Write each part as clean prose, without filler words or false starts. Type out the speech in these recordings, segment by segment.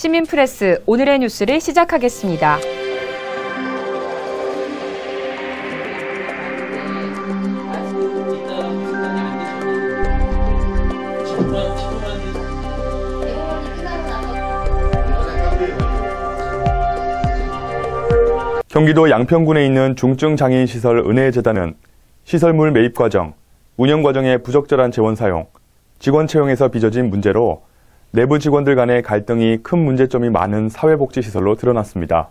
시민프레스 오늘의 뉴스를 시작하겠습니다. 경기도 양평군에 있는 중증장애인시설 은혜재단은 시설물 매입 과정, 운영 과정의 부적절한 재원 사용, 직원 채용에서 빚어진 문제로 내부 직원들 간의 갈등이 큰 문제점이 많은 사회복지시설로 드러났습니다.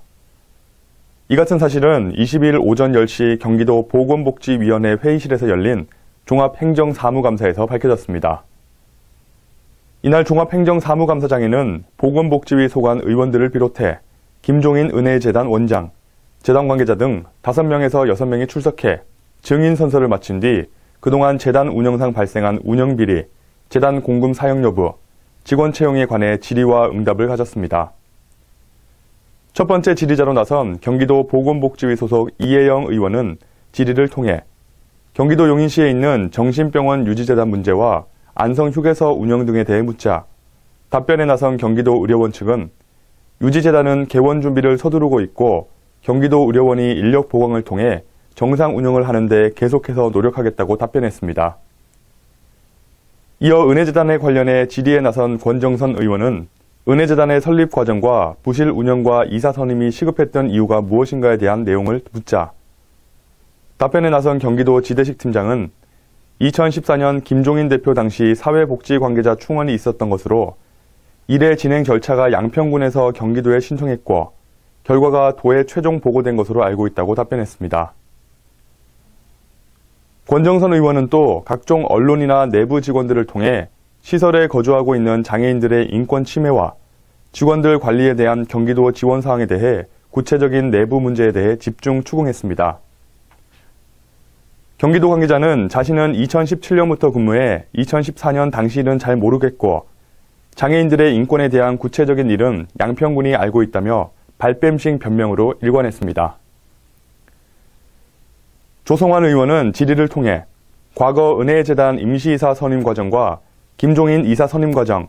이 같은 사실은 22일 오전 10시 경기도 보건복지위원회 회의실에서 열린 종합행정사무감사에서 밝혀졌습니다. 이날 종합행정사무감사장에는 보건복지위 소관 의원들을 비롯해 김종인 은혜재단 원장, 재단 관계자 등 5명에서 6명이 출석해 증인 선서를 마친 뒤 그동안 재단 운영상 발생한 운영비리, 재단 공금 사용 여부, 직원 채용에 관해 질의와 응답을 가졌습니다. 첫 번째 질의자로 나선 경기도 보건복지위 소속 이혜영 의원은 질의를 통해 경기도 용인시에 있는 정신병원 유지재단 문제와 안성휴게소 운영 등에 대해 묻자 답변에 나선 경기도 의료원 측은 유지재단은 개원 준비를 서두르고 있고 경기도 의료원이 인력 보강을 통해 정상 운영을 하는 데 계속해서 노력하겠다고 답변했습니다. 이어 은혜재단에 관련해 질의에 나선 권정선 의원은 은혜재단의 설립 과정과 부실 운영과 이사 선임이 시급했던 이유가 무엇인가에 대한 내용을 묻자 답변에 나선 경기도 지대식 팀장은 2014년 김종인 대표 당시 사회복지 관계자 충원이 있었던 것으로 이래 진행 절차가 양평군에서 경기도에 신청했고 결과가 도에 최종 보고된 것으로 알고 있다고 답변했습니다. 권정선 의원은 또 각종 언론이나 내부 직원들을 통해 시설에 거주하고 있는 장애인들의 인권 침해와 직원들 관리에 대한 경기도 지원 사항에 대해 구체적인 내부 문제에 대해 집중 추궁했습니다. 경기도 관계자는 자신은 2017년부터 근무해 2014년 당시 일은 잘 모르겠고 장애인들의 인권에 대한 구체적인 일은 양평군이 알고 있다며 발뺌식 변명으로 일관했습니다. 조성환 의원은 질의를 통해 과거 은혜재단 임시이사 선임 과정과 김종인 이사 선임 과정,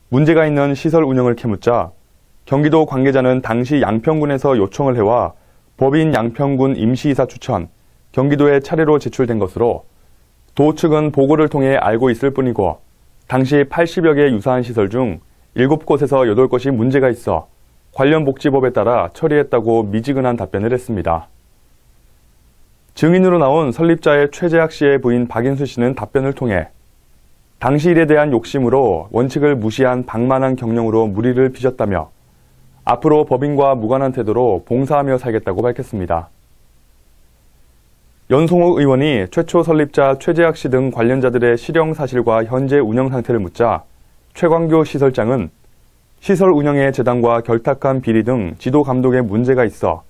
문제가 있는 시설 운영을 캐묻자 경기도 관계자는 당시 양평군에서 요청을 해와 법인 양평군 임시이사 추천, 경기도에 차례로 제출된 것으로 도 측은 보고를 통해 알고 있을 뿐이고 당시 80여 개 유사한 시설 중 7곳에서 8곳이 문제가 있어 관련 복지법에 따라 처리했다고 미지근한 답변을 했습니다. 증인으로 나온 설립자의 최재학 씨의 부인 박인수 씨는 답변을 통해 당시 일에 대한 욕심으로 원칙을 무시한 방만한 경영으로 무리를 빚었다며 앞으로 법인과 무관한 태도로 봉사하며 살겠다고 밝혔습니다. 연송욱 의원이 최초 설립자 최재학 씨 등 관련자들의 실형 사실과 현재 운영 상태를 묻자 최광교 시설장은 시설 운영에 재단과 결탁한 비리 등 지도 감독에 문제가 있어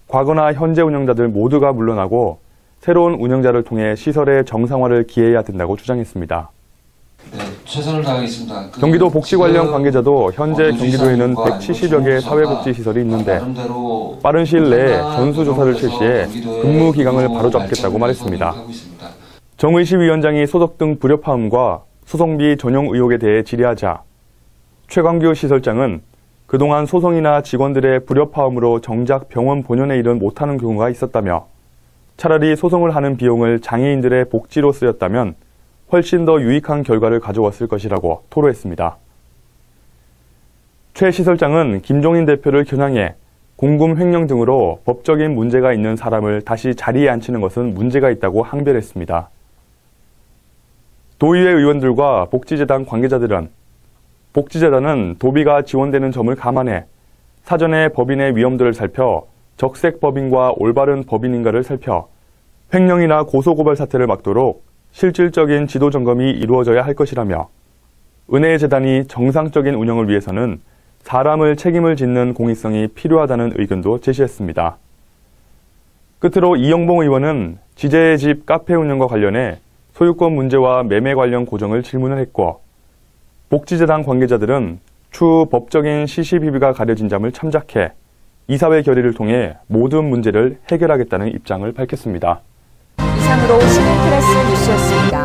과거나 현재 운영자들 모두가 물러나고 새로운 운영자를 통해 시설의 정상화를 기해야 된다고 주장했습니다. 네, 최선을 다하겠습니다. 경기도 복지 관련 관계자도 현재 경기도에는 170여 개의 사회복지시설이 있는데 빠른 시일 내에 전수조사를 실시해 근무 기강을 바로잡겠다고 말했습니다. 정의시 위원장이 소속 등 불협화음과 소송비 전용 의혹에 대해 질의하자 최광규 시설장은 그동안 소송이나 직원들의 불협화음으로 정작 병원 본연의 일은 못하는 경우가 있었다며 차라리 소송을 하는 비용을 장애인들의 복지로 쓰였다면 훨씬 더 유익한 결과를 가져왔을 것이라고 토로했습니다. 최 시설장은 김종인 대표를 겨냥해 공금 횡령 등으로 법적인 문제가 있는 사람을 다시 자리에 앉히는 것은 문제가 있다고 항변했습니다. 도의회 의원들과 복지재단 관계자들은 복지재단은 도비가 지원되는 점을 감안해 사전에 법인의 위험도를 살펴 적색 법인과 올바른 법인인가를 살펴 횡령이나 고소고발 사태를 막도록 실질적인 지도 점검이 이루어져야 할 것이라며 은혜재단이 정상적인 운영을 위해서는 사람을 책임을 짓는 공익성이 필요하다는 의견도 제시했습니다. 끝으로 이영봉 의원은 지재의 집 카페 운영과 관련해 소유권 문제와 매매 관련 고정을 질문을 했고 복지재단 관계자들은 추후 법적인 시시비비가 가려진 점을 참작해 이사회 결의를 통해 모든 문제를 해결하겠다는 입장을 밝혔습니다. 이상으로 시민프레스 뉴스였습니다.